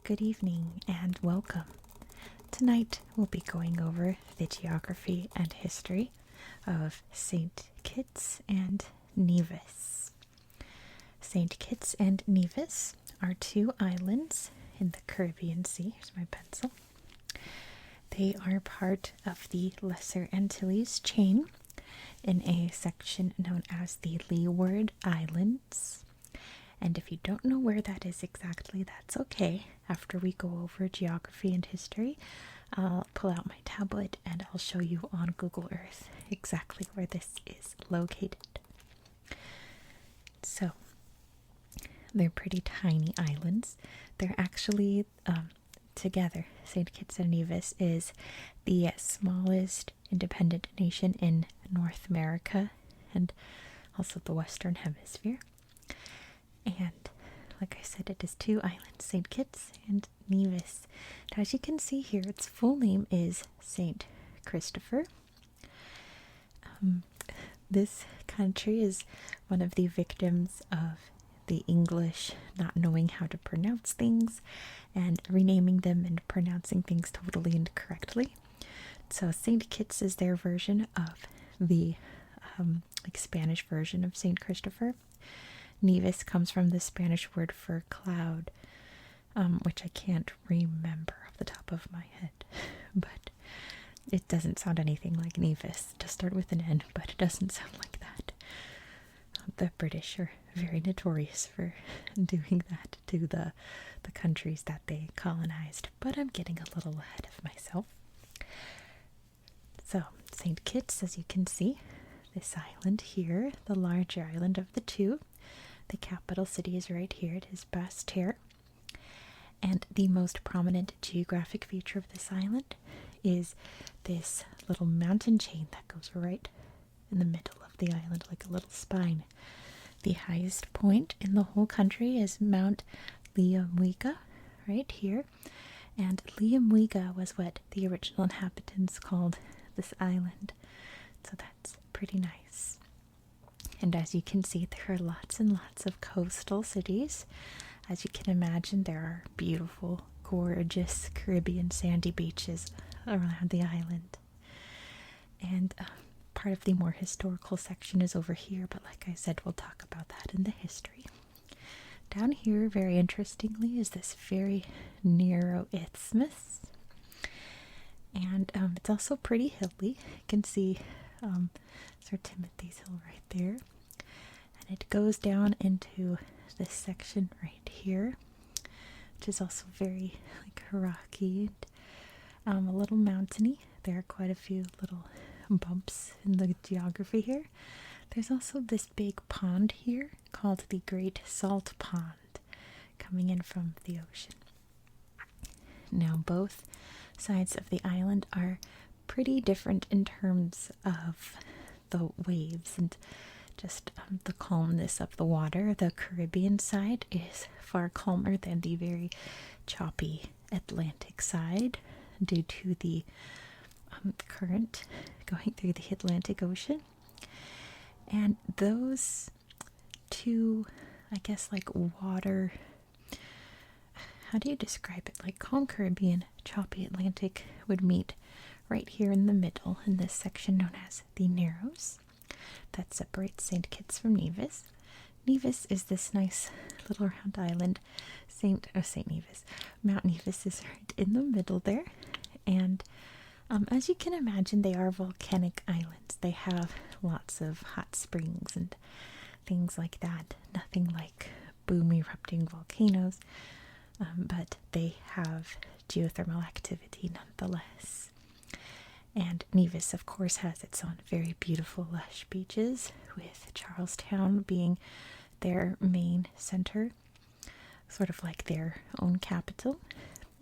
good evening, and welcome. Tonight we'll be going over the geography and history of St. Kitts and Nevis. St. Kitts and Nevis are two islands in the Caribbean Sea. Here's my pencil. They are part of the Lesser Antilles chain in a section known as the Leeward Islands. And if you don't know where that is exactly, that's okay. After we go over geography and history, I'll pull out my tablet and I'll show you on Google Earth exactly where this is located. So, they're pretty tiny islands. They're actually together. St. Kitts and Nevis is the smallest independent nation in North America and also the Western Hemisphere. And like I said, it is two islands, St. Kitts and Nevis. And as you can see here, its full name is St. Christopher. This country is one of the victims of the English not knowing how to pronounce things and renaming them and pronouncing things totally incorrectly. So St. Kitts is their version of the Spanish version of St. Christopher. Nevis comes from the Spanish word for cloud, which I can't remember off the top of my head, but it doesn't sound anything like Nevis. It does start with an N, but it doesn't sound like that. The British are very notorious for doing that to the countries that they colonized, but I'm getting a little ahead of myself. So, St. Kitts, as you can see, this island here, the larger island of the two. The capital city is right here. It is Basse-Terre. And the most prominent geographic feature of this island is this little mountain chain that goes right in the middle of the island, like a little spine. The highest point in the whole country is Mount Liamuiga, right here. And Liamuiga was what the original inhabitants called this island. So that's pretty nice. And as you can see, there are lots and lots of coastal cities. As you can imagine, there are beautiful, gorgeous Caribbean sandy beaches around the island. And part of the more historical section is over here, but like I said, we'll talk about that in the history. Down here, very interestingly, is this very narrow isthmus. And it's also pretty hilly. You can see Sir Timothy's Hill right there. And it goes down into this section right here, which is also very rocky and a little mountainy. There are quite a few little bumps in the geography here. There's also this big pond here called the Great Salt Pond coming in from the ocean. Now both sides of the island are pretty different in terms of the waves and just the calmness of the water. The Caribbean side is far calmer than the very choppy Atlantic side due to the current going through the Atlantic Ocean. And those two, I guess, water, how do you describe it? Like calm Caribbean, choppy Atlantic would meet right here in the middle in this section known as the Narrows that separates St. Kitts from Nevis. Nevis is this nice little round island. Mount Nevis is right in the middle there. And as you can imagine, they are volcanic islands. They have lots of hot springs and things like that. Nothing like boom erupting volcanoes, but they have geothermal activity nonetheless. And Nevis, of course, has its own very beautiful, lush beaches, with Charlestown being their main center, sort of like their own capital.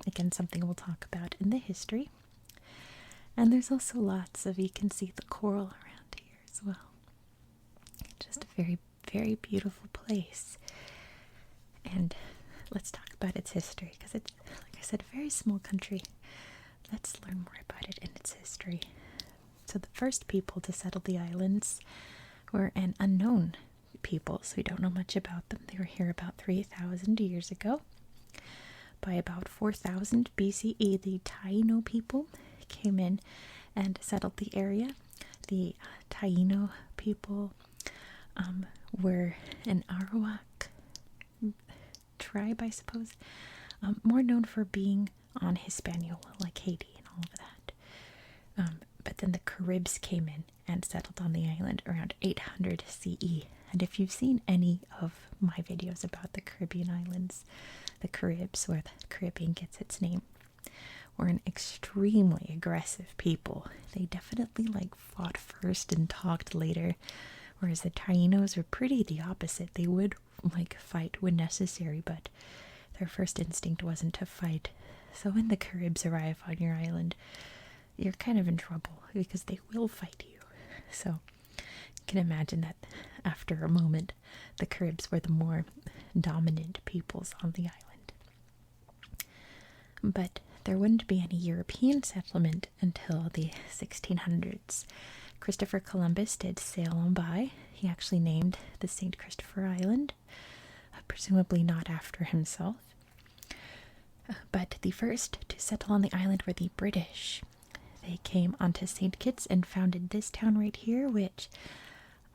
Again, something we'll talk about in the history. And there's also lots of, you can see the coral around here as well. Just a very, very beautiful place. And let's talk about its history, because it's, like I said, a very small country. Let's learn more about it in its history. So the first people to settle the islands were an unknown people, so we don't know much about them. They were here about 3,000 years ago. by about 4000 BCE, the Taino people came in and settled the area. The Taino people were an Arawak tribe, I suppose, more known for being on Hispaniola, like Haiti and all of that. But then the Caribs came in and settled on the island around 800 CE. And if you've seen any of my videos about the Caribbean islands, the Caribs, where the Caribbean gets its name, were an extremely aggressive people. They definitely fought first and talked later, whereas the Tainos were pretty the opposite. They would fight when necessary, but their first instinct wasn't to fight. So when the Caribs arrive on your island, you're kind of in trouble because they will fight you. So you can imagine that after a moment, the Caribs were the more dominant peoples on the island. But there wouldn't be any European settlement until the 1600s. Christopher Columbus did sail on by. He actually named the St. Christopher Island, presumably not after himself. But the first to settle on the island were the British. They came onto St. Kitts and founded this town right here, which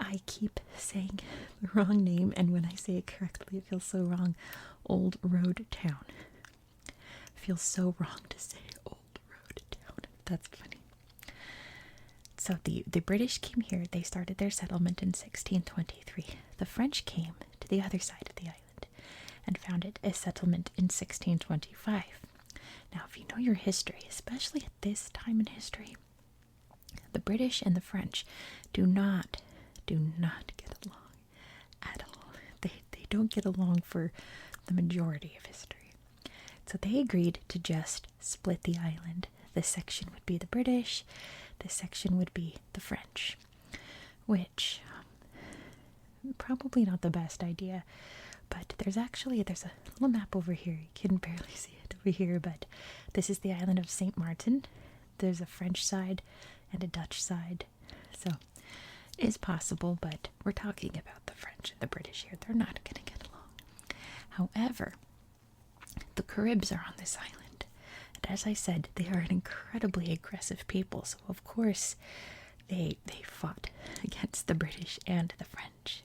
I keep saying the wrong name, and when I say it correctly, it feels so wrong. Old Road Town. Feels so wrong to say Old Road Town. That's funny. So the British came here. They started their settlement in 1623. The French came to the other side of the island and founded a settlement in 1625. Now, if you know your history, especially at this time in history, the British and the French do not get along at all. They don't get along for the majority of history. So they agreed to just split the island. This section would be the British, this section would be the French, which probably not the best idea. But there's a little map over here. You can barely see it over here, but this is the island of St. Martin. There's a French side and a Dutch side. So it is possible, but we're talking about the French and the British here. They're not going to get along. However, the Caribs are on this island. And as I said, they are an incredibly aggressive people. So of course, they fought against the British and the French.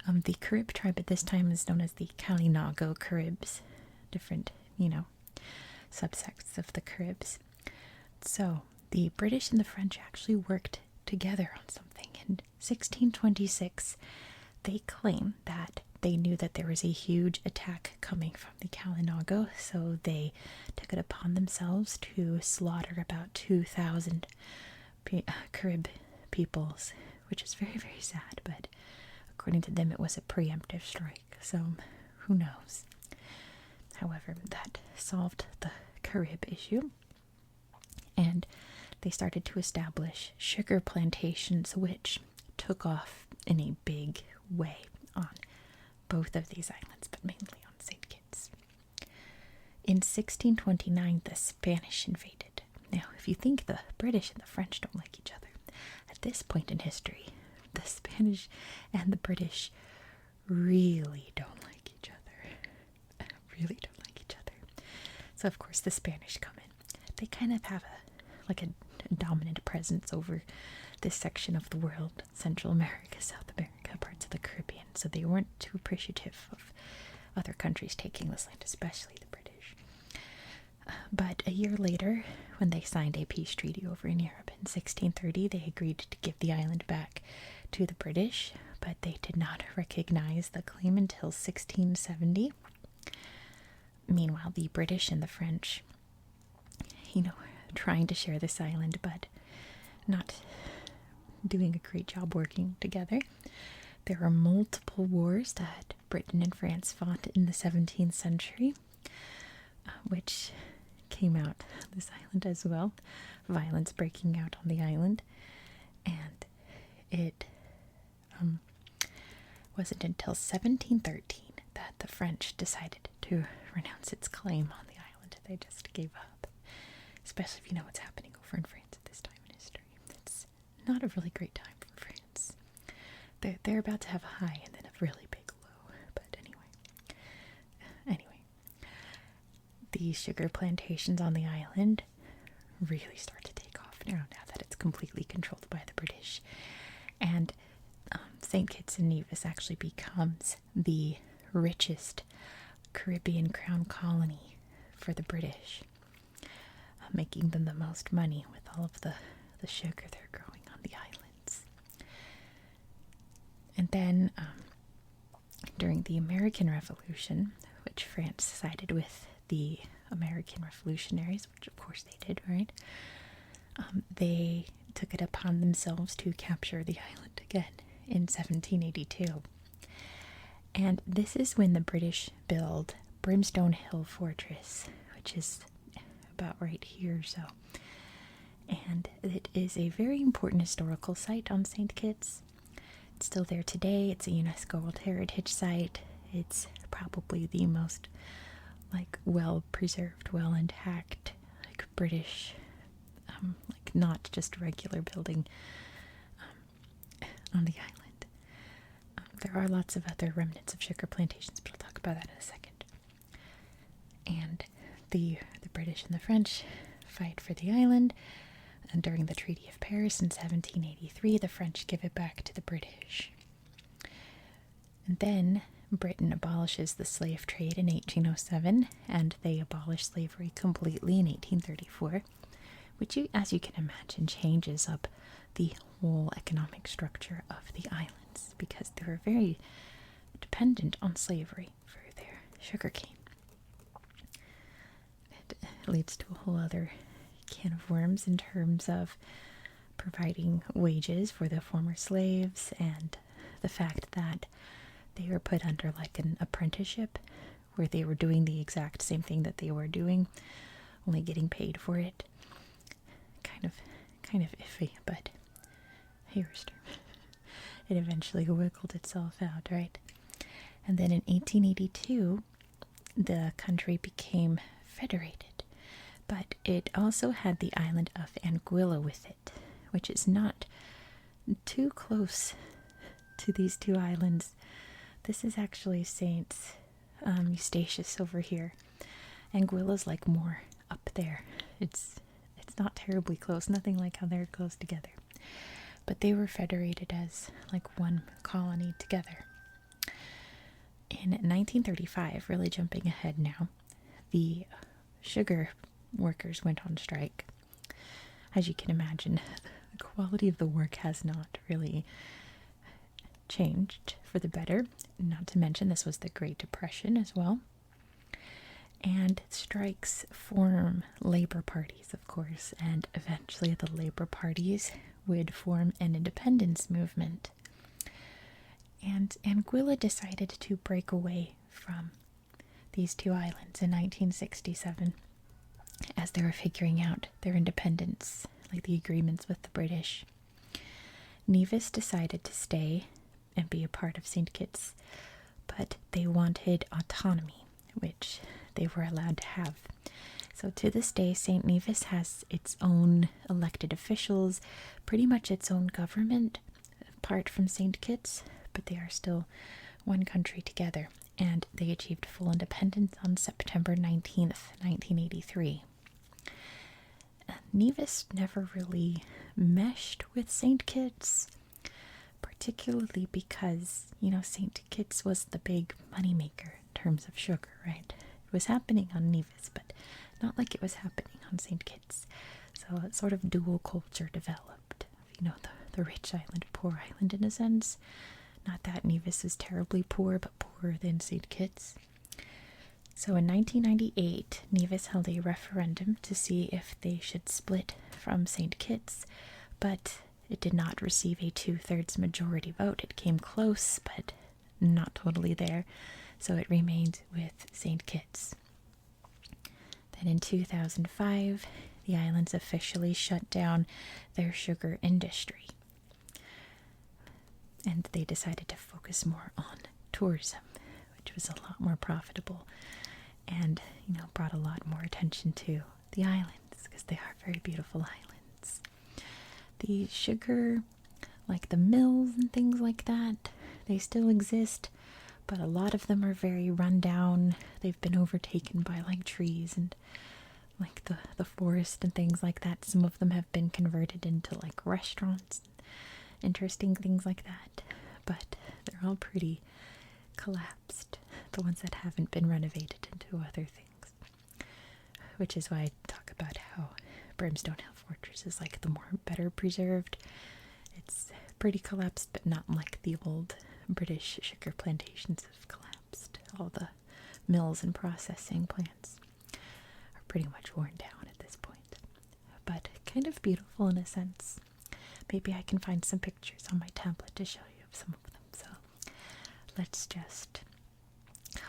The Carib tribe at this time is known as the Kalinago Caribs, different, subsects of the Caribs. So the British and the French actually worked together on something. In 1626, they claim that they knew that there was a huge attack coming from the Kalinago, so they took it upon themselves to slaughter about 2,000 Carib peoples, which is very, very sad, but according to them, it was a preemptive strike, so who knows. However, that solved the Carib issue, and they started to establish sugar plantations, which took off in a big way on both of these islands, but mainly on St. Kitts. In 1629, the Spanish invaded. Now, if you think the British and the French don't like each other, at this point in history, the Spanish and the British really don't like each other. Really don't like each other. So, of course, the Spanish come in. They kind of have a dominant presence over this section of the world, Central America, South America, parts of the Caribbean. So they weren't too appreciative of other countries taking this land, especially the British. But a year later, when they signed a peace treaty over in Europe in 1630, they agreed to give the island back to the British, but they did not recognize the claim until 1670. Meanwhile, the British and the French, trying to share this island, but not doing a great job working together. There were multiple wars that Britain and France fought in the 17th century, which came out this island as well. Violence breaking out on the island, and it wasn't until 1713 that the French decided to renounce its claim on the island. They just gave up, especially if you know what's happening over in France at this time in history. It's not a really great time for France. They're about to have a high and then a really big low, but anyway. the sugar plantations on the island really start to take off now that it's completely controlled by the British. And St. Kitts and Nevis actually becomes the richest Caribbean crown colony for the British, making them the most money with all of the sugar they're growing on the islands. And then during the American Revolution, which France sided with the American revolutionaries, which of course they did, right? They took it upon themselves to capture the island again in 1782. And this is when the British build Brimstone Hill Fortress, which is about right here or so. And it is a very important historical site on St. Kitts. It's still there today. It's a UNESCO World Heritage Site. It's probably the most well preserved, well intact, British, not just regular building on the island. There are lots of other remnants of sugar plantations, but I'll talk about that in a second. And the British and the French fight for the island, and during the Treaty of Paris in 1783, the French give it back to the British. And then Britain abolishes the slave trade in 1807, and they abolish slavery completely in 1834, which, as you can imagine, changes up the whole economic structure of the islands, because they were very dependent on slavery for their sugarcane. It leads to a whole other can of worms in terms of providing wages for the former slaves, and the fact that they were put under an apprenticeship where they were doing the exact same thing that they were doing, only getting paid for it. Kind of iffy, but it eventually wiggled itself out, right? And then in 1882, the country became federated, but it also had the island of Anguilla with it, which is not too close to these two islands. This is actually Saint Eustatius over here. Anguilla's more up there. It's not terribly close, nothing like how they're close together. But they were federated as one colony together. In 1935, really jumping ahead now, the sugar workers went on strike. As you can imagine, the quality of the work has not really changed for the better. Not to mention, this was the Great Depression as well. And strikes form labor parties, of course, and eventually the labor parties would form an independence movement. And Anguilla decided to break away from these two islands in 1967 as they were figuring out their independence, the agreements with the British. Nevis decided to stay and be a part of St. Kitts, but they wanted autonomy, which they were allowed to have. So to this day, St. Nevis has its own elected officials, pretty much its own government, apart from St. Kitts, but they are still one country together, and they achieved full independence on September 19th, 1983. Nevis never really meshed with St. Kitts, particularly because, St. Kitts was the big moneymaker in terms of sugar, right? It was happening on Nevis, but not like it was happening on St. Kitts. So a sort of dual culture developed. The rich island, poor island in a sense. Not that Nevis is terribly poor, but poorer than St. Kitts. So in 1998, Nevis held a referendum to see if they should split from St. Kitts, but it did not receive a 2/3 majority vote. It came close, but not totally there, so it remained with St. Kitts. Then in 2005, the islands officially shut down their sugar industry, and they decided to focus more on tourism, which was a lot more profitable and, brought a lot more attention to the islands because they are very beautiful islands. The sugar, the mills and things like that, they still exist, but a lot of them are very run down. They've been overtaken by like trees and like the forest and things like that. Some of them have been converted into like restaurants, interesting things like that, but they're all pretty collapsed, the ones that haven't been renovated into other things, which is why I talk about how Brimstone Hill Fortress is like the more better preserved. It's pretty collapsed, but not like the old British sugar plantations have collapsed. All the mills and processing plants are pretty much worn down at this point, but kind of beautiful in a sense. Maybe I can find some pictures on my tablet to show you of some of them. So let's just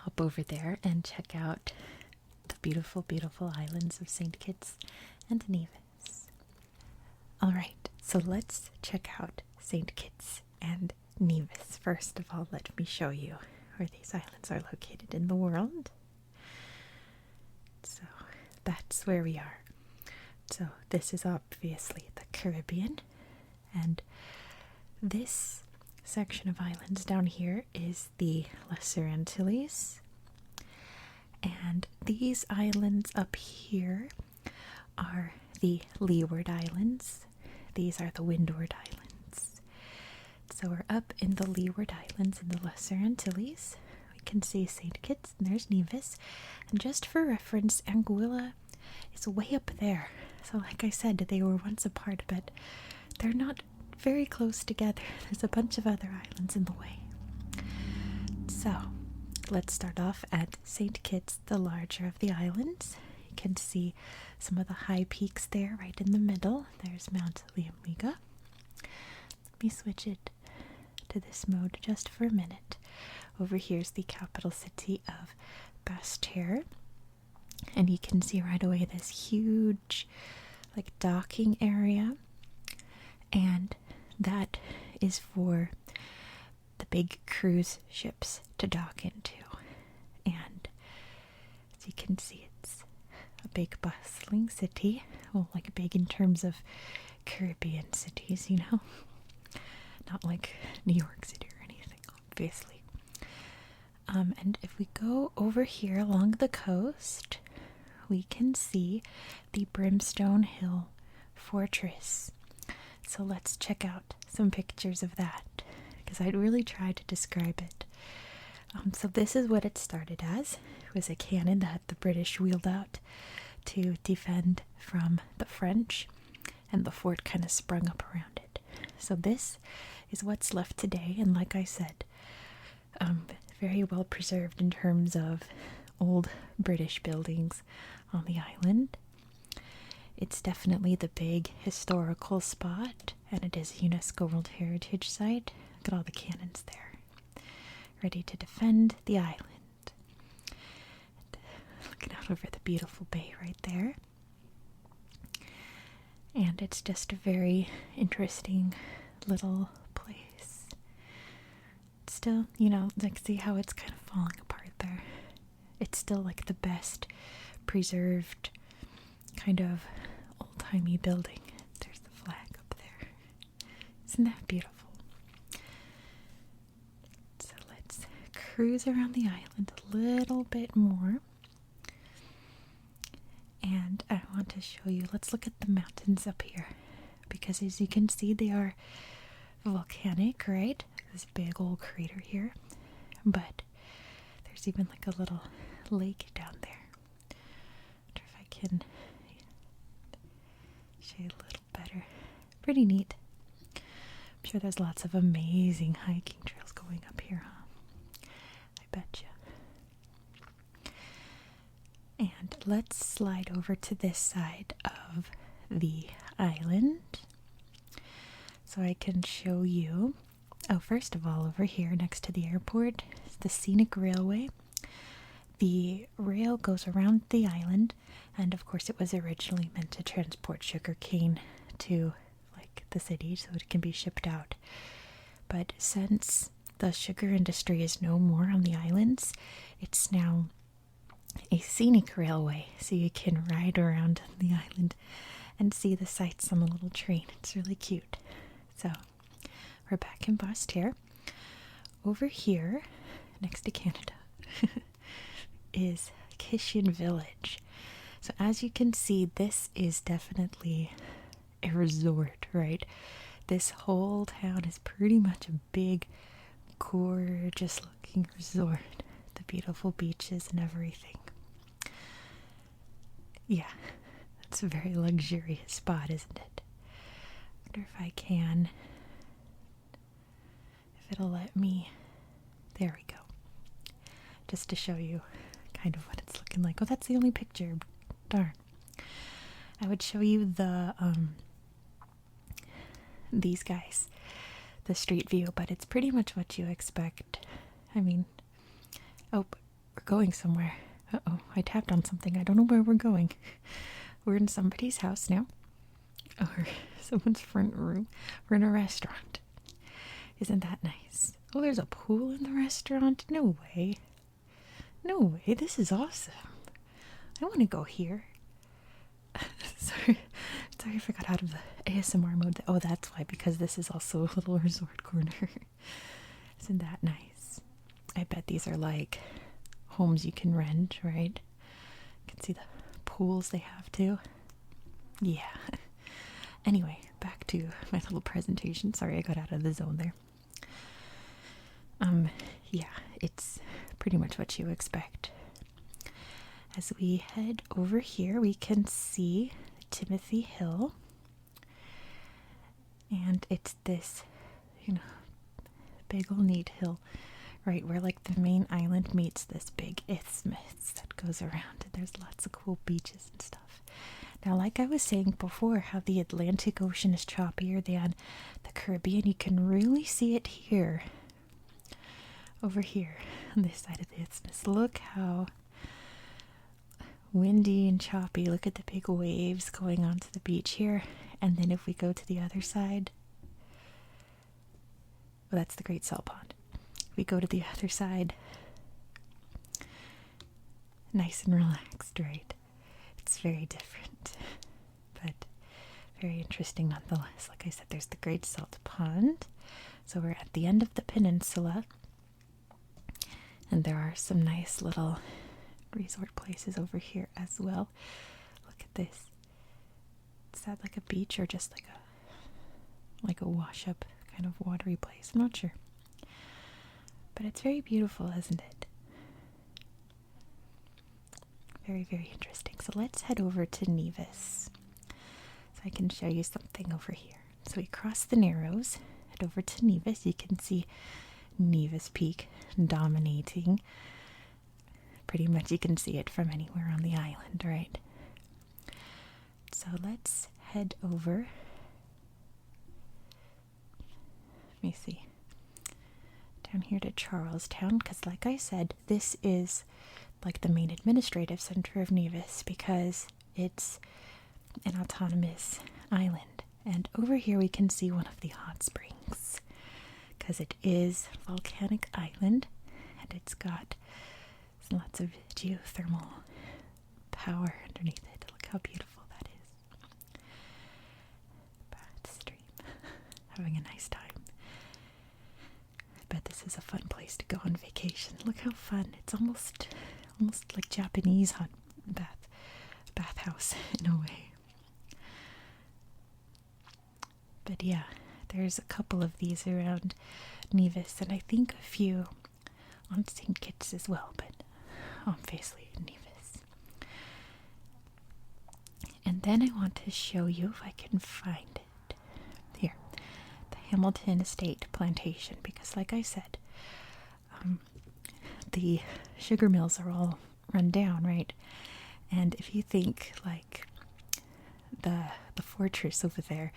hop over there and check out the beautiful, beautiful islands of St. Kitts and Nevis. Alright, so let's check out St. Kitts and Nevis. First of all, let me show you where these islands are located in the world. So that's where we are. So this is obviously the Caribbean, and this section of islands down here is the Lesser Antilles, and these islands up here are the Leeward Islands. These are the Windward Islands. So we're up in the Leeward Islands in the Lesser Antilles. We can see St. Kitts, and there's Nevis, and just for reference, Anguilla is way up there. So like I said, they were once apart, but they're not very close together. There's a bunch of other islands in the way. So let's start off at St. Kitts, the larger of the islands. You can see some of the high peaks there right in the middle. There's Mount Liamiga. Let me switch it to this mode just for a minute. Over here's the capital city of Basse-Terre, and you can see right away this huge like docking area, and that is for the big cruise ships to dock into. And as you can see, it's a big bustling city. Well, like big in terms of Caribbean cities, you know, not like New York City or anything, obviously. And if we go over here along the coast, we can see the Brimstone Hill Fortress. So let's check out some pictures of that, because I'd really try to describe it. So this is what it started as. It was a cannon that the British wheeled out to defend from the French, and the fort kind of sprung up around it. So this is what's left today, and like I said, very well preserved in terms of old British buildings on the island. It's definitely the big historical spot, and it is a UNESCO World Heritage Site. Look at all the cannons there, ready to defend the island. And looking out over the beautiful bay right there. And it's just a very interesting little place. Still, you know, like see how it's kind of falling apart there. It's still like the best preserved kind of old-timey building. There's the flag up there. Isn't that beautiful? So let's cruise around the island a little bit more. And I want to show you, let's look at the mountains up here, because as you can see, they are volcanic, right? There's a big old crater here, but there's even like a little lake down there. I wonder if I can show you a little better. Pretty neat. I'm sure there's lots of amazing hiking trails going up here, huh? I betcha. And let's slide over to this side of the island so I can show you. Oh, first of all, over here next to the airport is the scenic railway. The rail goes around the island, and of course it was originally meant to transport sugar cane to like the city so it can be shipped out. But since the sugar industry is no more on the islands, it's now a scenic railway, so you can ride around the island and see the sights on a little train. It's really cute. So we're back in Basse-Terre. Over here, next to Canada, is Kishin Village. So as you can see, this is definitely a resort, right? This whole town is pretty much a big, gorgeous looking resort. The beautiful beaches and everything. Yeah, it's a very luxurious spot, isn't it? I wonder if I can, if it'll let me. There we go. Just to show you kind of what it's looking like. Oh, that's the only picture. Darn. I would show you the these guys, the street view, but it's pretty much what you expect. I mean, oh, we're going somewhere. Uh-oh, I tapped on something. I don't know where we're going. We're in somebody's house now. Or someone's front room. We're in a restaurant. Isn't that nice? Oh, there's a pool in the restaurant? No way. No way, this is awesome. I want to go here. Sorry I forgot out of the ASMR mode. Oh, that's why, because this is also a little resort corner. Isn't that nice? I bet these are like homes you can rent, right? You can see the pools they have too. Yeah. Anyway, back to my little presentation. Sorry I got out of the zone there. Yeah, it's pretty much what you expect. As we head over here, we can see Timothy Hill. And it's this, big old neat hill, right where like the main island meets this big isthmus that goes around. And there's lots of cool beaches and stuff. Now, like I was saying before, how the Atlantic Ocean is choppier than the Caribbean, you can really see it here. Over here on this side of the isthmus. Look how windy and choppy. Look at the big waves going onto the beach here. And then if we go to the other side, well, that's the Great Salt Pond. If we go to the other side, nice and relaxed, right? It's very different, but very interesting nonetheless. Like I said, there's the Great Salt Pond. So we're at the end of the peninsula. And there are some nice little resort places over here as well. Look at this. Is that like a beach or just like a wash up kind of watery place? I'm not sure. But it's very beautiful, isn't it? Very, very interesting. So let's head over to Nevis. So I can show you something over here. So we cross the Narrows, head over to Nevis. You can see Nevis Peak dominating. Pretty much you can see it from anywhere on the island, right? So let's head over. Let me see. Down here to Charlestown, because like I said, this is like the main administrative center of Nevis because it's an autonomous island. And over here we can see one of the hot springs, because it is a volcanic island and it's got lots of geothermal power underneath it. Look how beautiful that is. Bad stream. Having a nice time. I bet this is a fun place to go on vacation. Look how fun. It's almost like Japanese hot bathhouse in a way. But yeah, there's a couple of these around Nevis, and I think a few on St. Kitts as well, but obviously in Nevis. And then I want to show you, if I can find it, here, the Hamilton Estate Plantation, because like I said, the sugar mills are all run down, right? And if you think like the fortress over there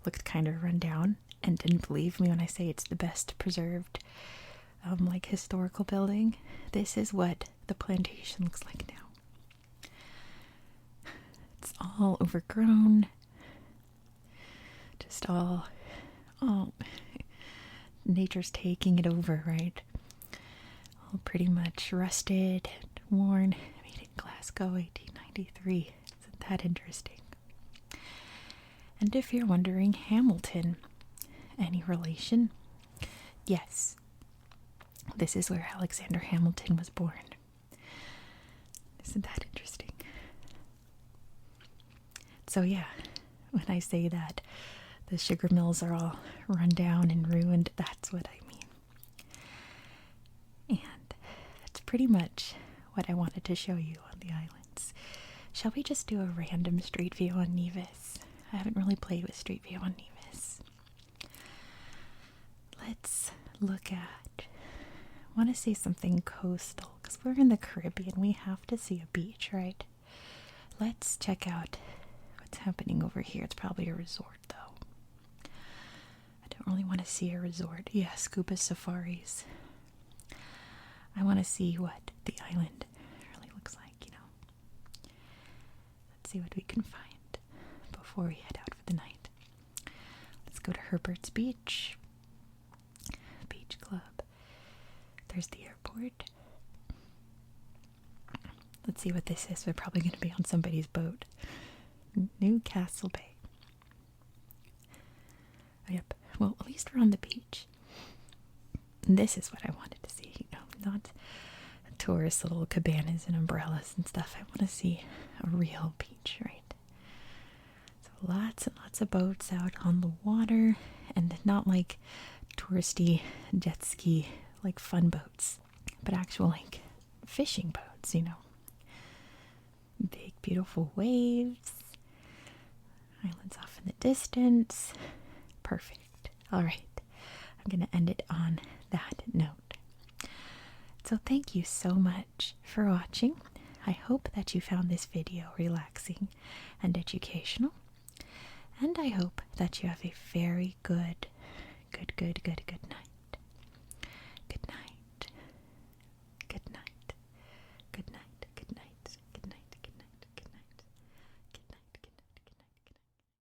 looked kind of run down and didn't believe me when I say it's the best preserved like historical building, this is what the plantation looks like now. It's all overgrown, just all nature's taking it over, right? All pretty much rusted and worn. Made in Glasgow, 1893. Isn't that interesting? And if you're wondering, Hamilton, any relation? Yes. This is where Alexander Hamilton was born. Isn't that interesting? So yeah, when I say that the sugar mills are all run down and ruined, that's what I mean. And that's pretty much what I wanted to show you on the islands. Shall we just do a random street view on Nevis? I haven't really played with street view on Nevis. Let's look at, I want to say something coastal, because we're in the Caribbean. We have to see a beach, right? Let's check out what's happening over here. It's probably a resort, though. I don't really want to see a resort. Yeah, scuba safaris. I want to see what the island really looks like, you know. Let's see what we can find before we head out for the night. Let's go to Herbert's Beach. Beach Club. There's the airport. Let's see what this is. We're probably going to be on somebody's boat. Newcastle Bay. Oh, yep. Well, at least we're on the beach. And this is what I wanted to see. You know, not tourist little cabanas and umbrellas and stuff. I want to see a real beach, right? So lots and lots of boats out on the water, and not like touristy jet ski like fun boats, but actual like fishing boats, you know. Big beautiful waves, islands off in the distance. Perfect. All right, I'm gonna end it on that note. So thank you so much for watching. I hope that you found this video relaxing and educational, and I hope that you have a very good night.